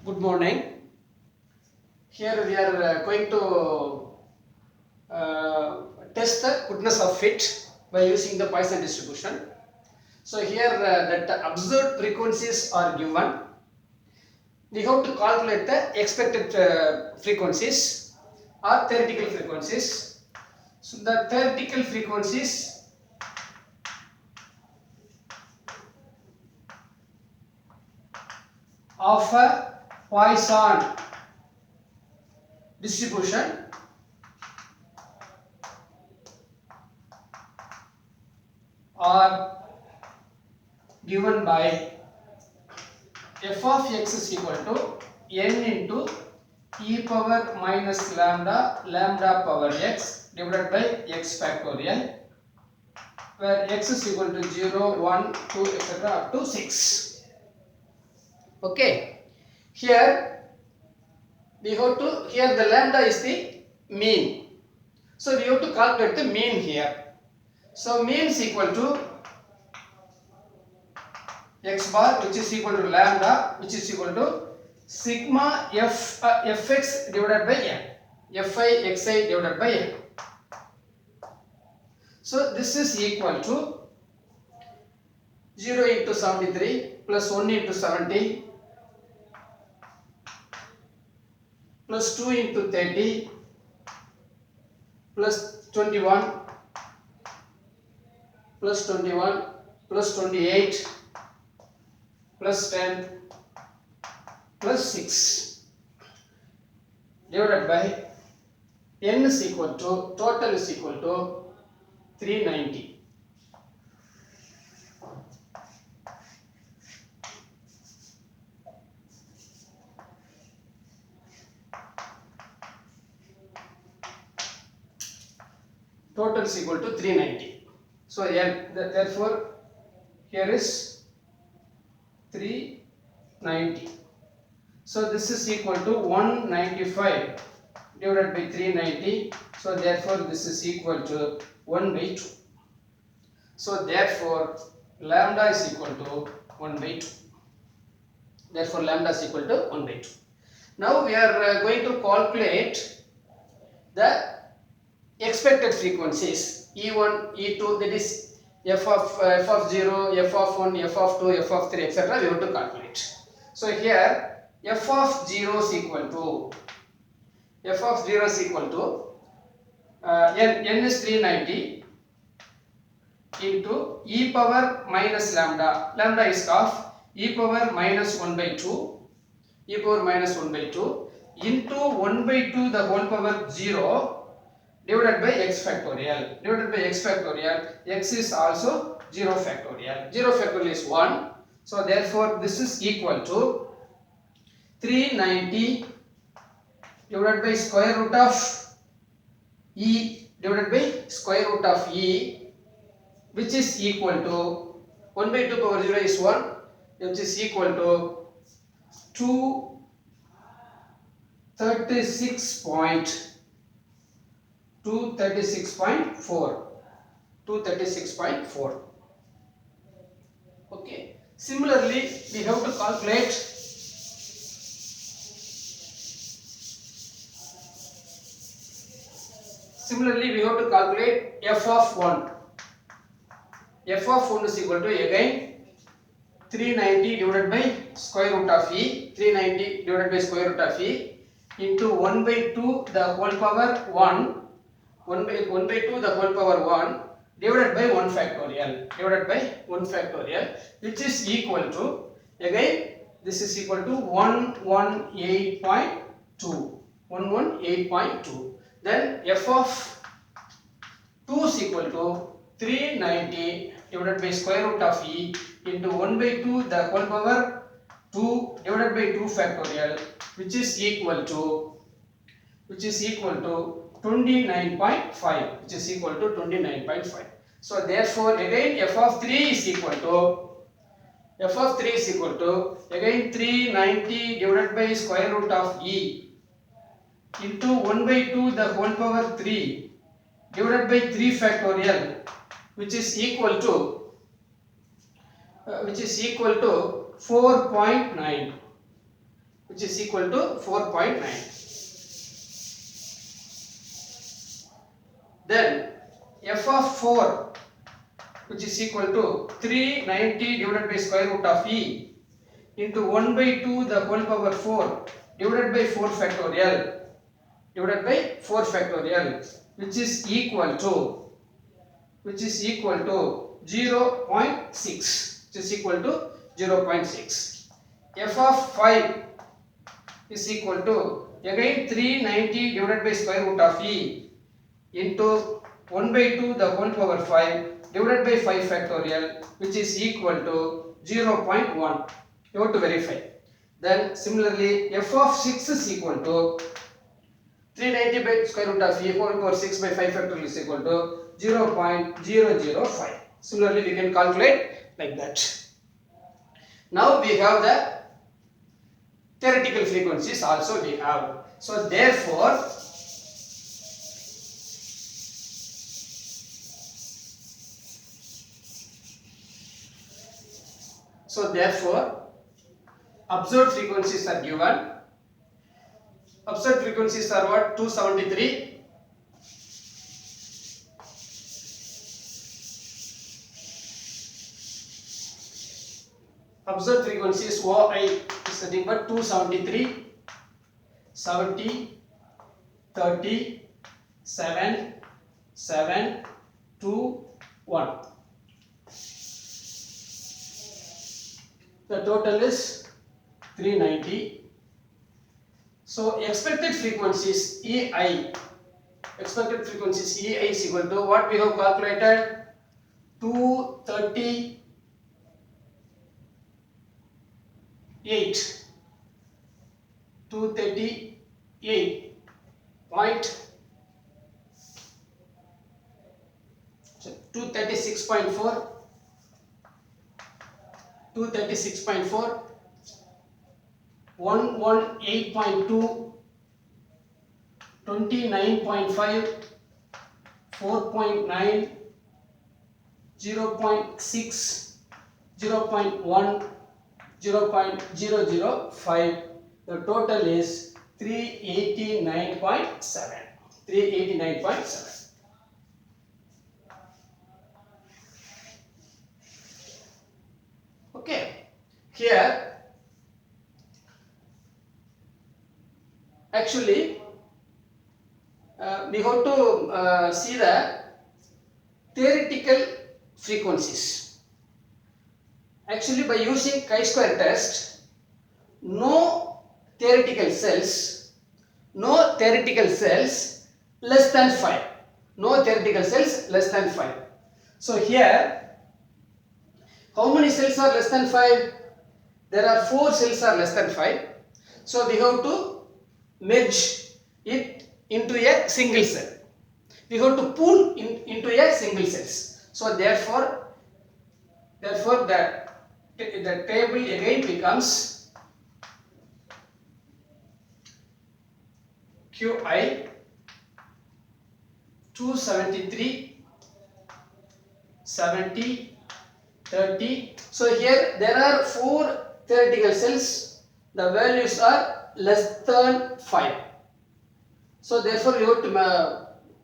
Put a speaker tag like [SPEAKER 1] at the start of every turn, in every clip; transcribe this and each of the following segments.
[SPEAKER 1] Good morning. Here we are going to test the goodness of fit by using the Poisson distribution. So here that observed frequencies are given. We have to calculate the expected frequencies or theoretical frequencies. So the theoretical frequencies of a Poisson distribution are given by f of x is equal to n into e power minus lambda power x divided by x factorial, where x is equal to 0, 1, 2, etc. up to 6. Okay. Here the lambda is the mean. So we have to calculate the mean here. So mean is equal to x bar, which is equal to lambda, which is equal to sigma fx divided by n, fi xi divided by n. So this is equal to 0 into 73 plus 1 into 70 plus 2 into 30 plus 21 plus 21 plus 28 plus 10 plus 6 divided by n is equal to, total is equal to 390. Total is equal to 390. So therefore here is 390. So this is equal to 195 divided by 390. So therefore this is equal to 1 by 2. So therefore lambda is equal to 1 by 2. Therefore lambda is equal to 1 by 2. Now we are going to calculate the expected frequencies E1, E2, that is f of 0, f of 1, f of 2, f of 3, etc. we have to calculate. So here f of 0 is equal to n is 390 into e power minus lambda is of e power minus 1 by 2 into 1 by 2 the whole power 0 divided by x factorial. X is also 0 factorial. 0 factorial is 1. So therefore this is equal to 390 divided by square root of e divided by square root of e, which is equal to 1 by 2 power 0 is 1, which is equal to 236.4. Okay. Similarly, we have to calculate f of 1. F of 1 is equal to again 390 divided by square root of e, into 1 by 2 the whole power 1, 1 by 2 the whole power 1 divided by 1 factorial, which is equal to, again this is equal to 118.2. Then f of 2 is equal to 390 divided by square root of e into 1 by 2 the whole power 2 divided by 2 factorial, which is equal to 29.5. So therefore again f of 3 is equal to again 390 divided by square root of e into 1 by 2 the whole power 3 divided by 3 factorial, which is equal to 4.9. which is equal to 4.9. Then f of 4, which is equal to 390 divided by square root of e into 1 by 2 the whole power 4 divided by 4 factorial which is equal to 0.6. F of 5 is equal to again 390 divided by square root of e into 1 by 2 the whole power 5 divided by 5 factorial which is equal to 0.1. You have to verify. Then similarly f of 6 is equal to 390 by square root of e whole power 6 by 5 factorial is equal to 0.005. Similarly we can calculate like that. Now we have the theoretical frequencies also we have. So therefore observed frequencies are given. Observed frequencies are what? 273. Observed frequencies OI is nothing but 273, 70, 30, 7, 7, 2, 1. The total is 390. So expected frequencies EI is equal to what we have calculated? 238 236.4 118.2 29.5 4.9 0.6 0.1 0.005. The total is 389.7. Okay, here actually we have to see the theoretical frequencies. Actually, by using chi-square test, no theoretical cells less than 5. So here, how many cells are less than 5? There are 4 cells are less than 5. So we have to merge it into a single cell. We have to pool into a single cells. So therefore the table again becomes QI 273 70 30. So here there are 4 theoretical cells. The values are less than 5. So therefore you have to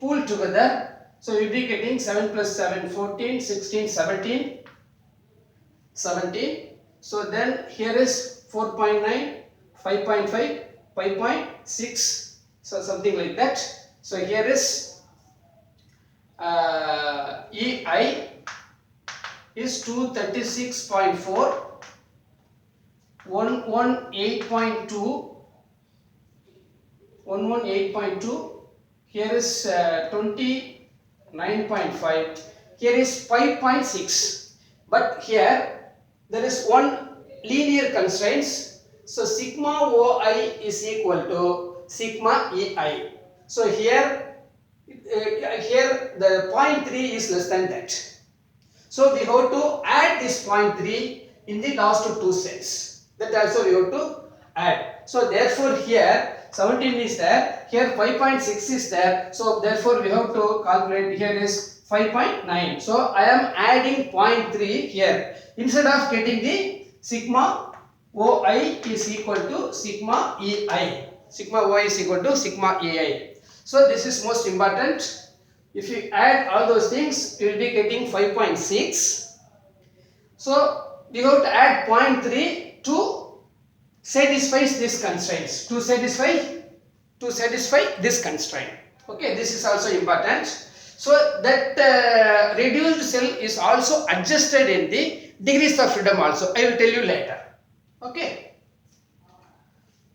[SPEAKER 1] pool together. So you will be getting 7 plus 7 14 16 17. So then here is 4.9 5.5 5.6, so something like that. So here is EI is 236.4 118.2 here is 29.5, here is 5.6, but here there is one linear constraints. So sigma OI is equal to sigma EI. So here the 0.3 is less than that. So we have to add this 0.3 in the last 2 cells. That also we have to add. So therefore here 17 is there, here 5.6 is there. So therefore we have to calculate, here is 5.9. So I am adding 0.3 here. Instead of getting the sigma OI is equal to sigma EI. Sigma OI is equal to sigma EI. So this is most important. If you add all those things, you will be getting 5.6. So we have to add 0.3 to satisfy this constraints. To satisfy this constraint. Okay, this is also important. So that reduced cell is also adjusted in the degrees of freedom also. I will tell you later. Okay.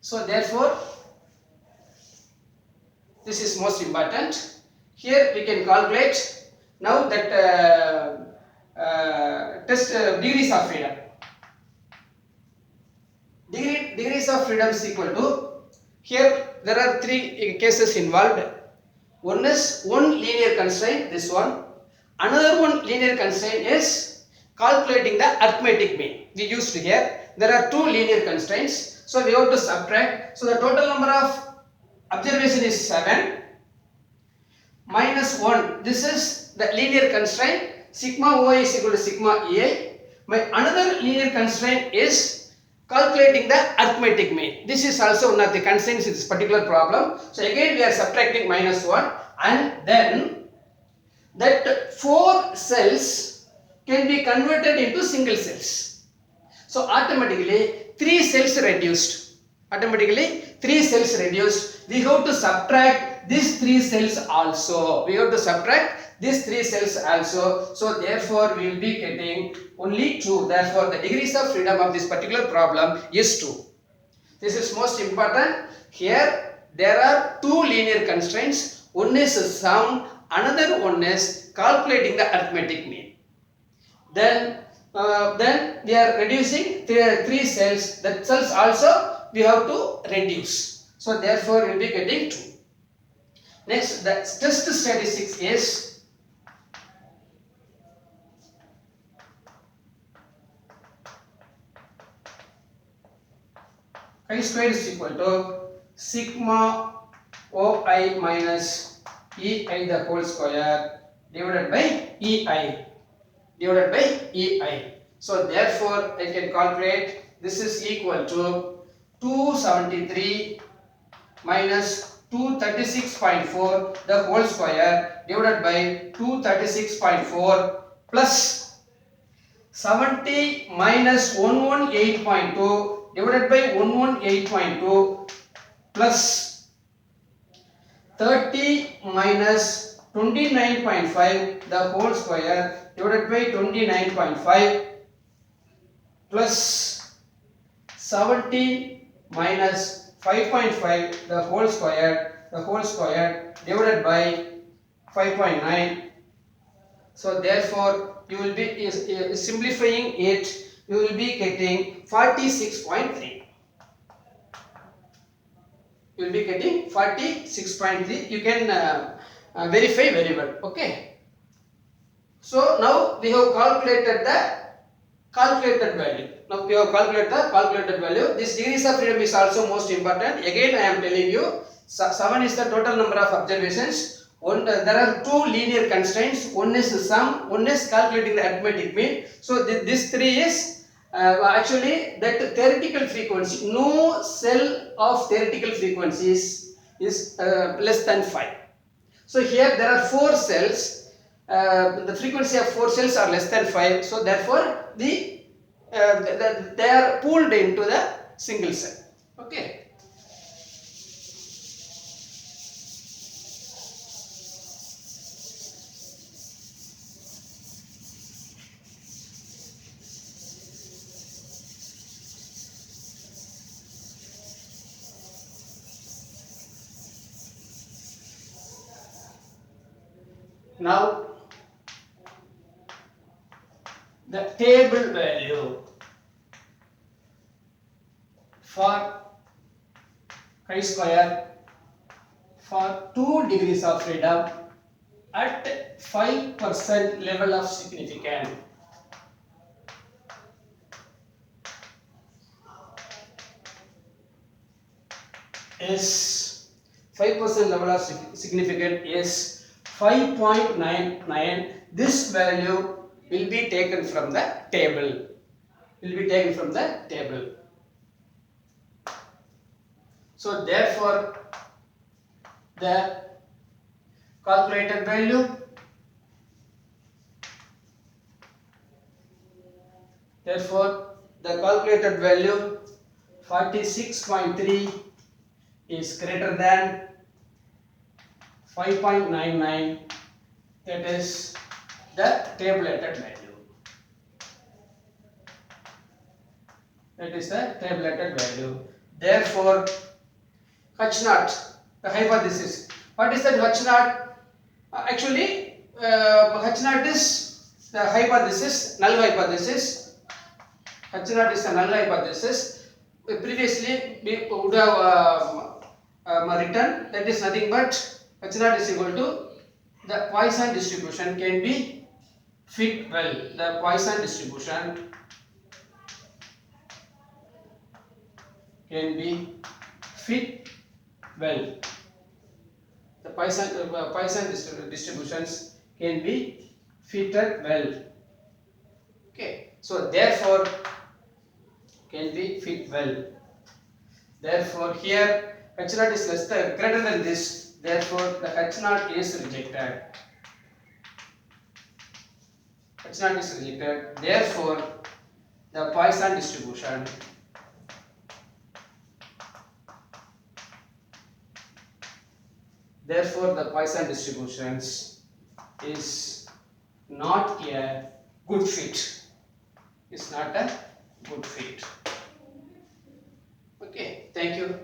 [SPEAKER 1] So therefore, this is most important. Here we can calculate now that test degrees of freedom. Degrees of freedom is equal to, here there are three cases involved. One is one linear constraint, this one. Another one linear constraint is calculating the arithmetic mean. We used here. There are two linear constraints. So we have to subtract. So the total number of observation is 7 minus 1. This is the linear constraint. Sigma OI is equal to sigma EI. My another linear constraint is calculating the arithmetic mean. This is also one of the constraints in this particular problem. So again we are subtracting minus 1, and then that 4 cells can be converted into single cells. So automatically 3 cells reduced. We have to subtract these 3 cells also. So therefore we will be getting only 2. Therefore the degrees of freedom of this particular problem is 2. This is most important. Here there are two linear constraints. One is a sum, another one is calculating the arithmetic mean. Then we are reducing 3 cells. That cells also we have to reduce. So therefore we will be getting 2. Next, the test statistics is chi-square is equal to sigma OI minus EI the whole square divided by EI. So therefore I can calculate this is equal to 273 minus 236.4 the whole square divided by 236.4 plus 70 minus 118.2 divided by 118.2 plus 30 minus 29.5 the whole square divided by 29.5 plus 17 minus 5.5 the whole square divided by 5.9. So therefore you will be simplifying it, you will be getting 46.3. You will be getting 46.3. You can verify very well. Okay. So now we have calculated the calculated value. This degrees of freedom is also most important. Again I am telling you, 7 is the total number of observations. There are two linear constraints. One is the sum, one is calculating the arithmetic mean. So this 3 is actually that theoretical frequency. No cell of theoretical frequencies is less than 5. So here there are 4 cells. The frequency of 4 cells are less than 5. So therefore they are pooled into the single cell. Okay. Now the table value for chi-square for 2 degrees of freedom at 5% level of significance is 5% level of significance is 5.99. This value will be taken from the table. So therefore the calculated value, therefore the calculated value 46.3 is greater than 5.99, that is the tabulated value. That is the tabulated value. Therefore, H naught, the hypothesis. What is that H naught? Actually, H naught is the hypothesis, null hypothesis. H naught is the null hypothesis. Previously, we would have written that is nothing but H naught is equal to the Poisson distribution can be fit well. The Poisson distribution can be fit well. The Poisson distributions can be fitted well. Okay, so therefore can be fit well. Therefore here H naught is less than greater than this. Therefore the H naught is rejected. H naught is rejected. Therefore the Poisson distribution distributions is not a good fit. It's not a good fit. Okay, thank you.